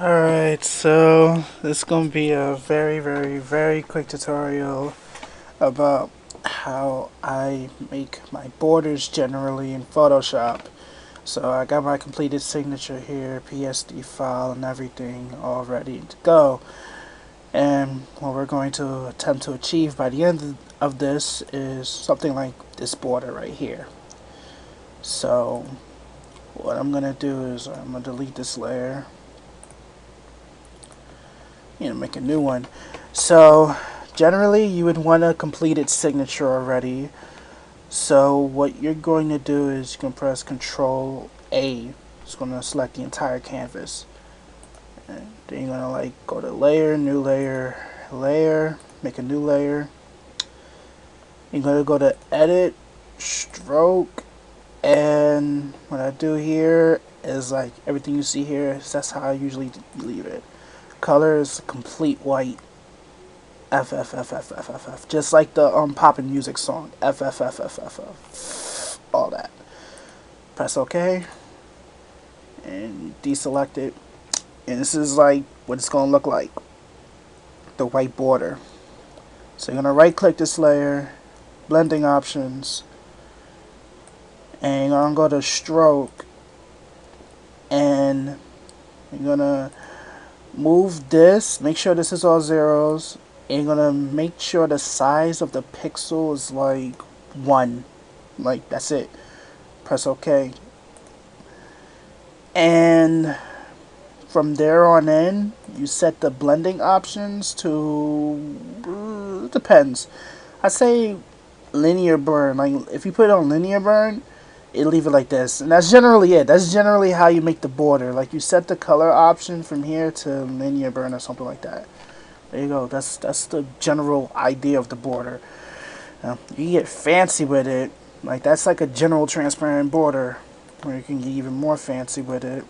Alright, so this is going to be a very quick tutorial about how I make my borders generally in Photoshop. So I got my completed signature here, PSD file and everything all ready to go. And what we're going to attempt to achieve by the end of this is something like this border right here. So what I'm going to do is I'm going to delete this layer. Make a new one. So generally you would want a completed signature already. So what you're going to do is you can press Control A. It's going to select the entire canvas. And then you're going to go to layer, new layer, layer, make a new layer. You're going to go to edit, stroke, and what I do here is everything you see here, that's how I usually leave it. Color is complete white. F F F F F F F. Just like the poppin' music song. F F F F F F. All that. Press OK. And deselect it. And this is what it's gonna look like. The white border. So you're gonna right click this layer, blending options, and you're gonna go to stroke, and you're gonna move this, make sure this is all zeros, and you're gonna make sure the size of the pixel is 1. That's it. Press OK. And from there on in, you set the blending options to, it depends. I say linear burn. If you put it on linear burn, it'll leave it like this, and that's generally it. That's generally how you make the border. You set the color option from here to linear burn or something like that. There you go. That's the general idea of the border. Now, you can get fancy with it. That's like a general transparent border, where you can get even more fancy with it.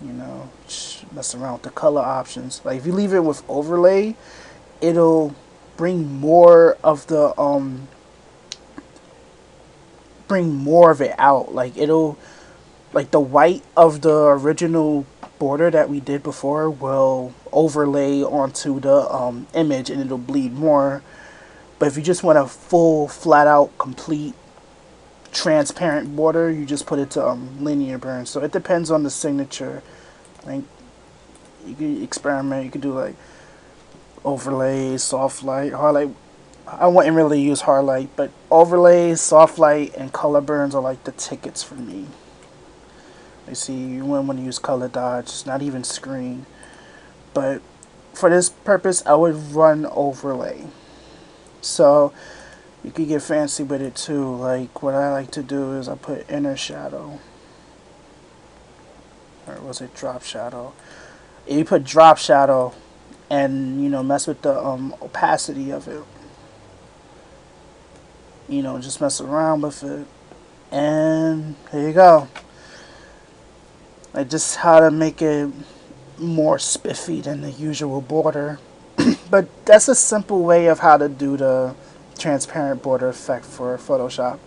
Mess around with the color options. If you leave it with overlay, it'll bring more of the bring more of it out. It'll the white of the original border that we did before will overlay onto the image, and it'll bleed more. But if you just want a full flat out complete transparent border, you just put it to linear burn. So it depends on the signature. You can experiment. You can do overlay, soft light, hard light. I wouldn't really use hard light, but overlays, soft light, and color burns are the tickets for me. You see, you wouldn't want to use color dodge, not even screen. But for this purpose, I would run overlay. So you could get fancy with it too. What I like to do is I put inner shadow. Or was it drop shadow? You put drop shadow and mess with the opacity of it. Just mess around with it, and there you go. Just how to make it more spiffy than the usual border. But that's a simple way of how to do the transparent border effect for Photoshop.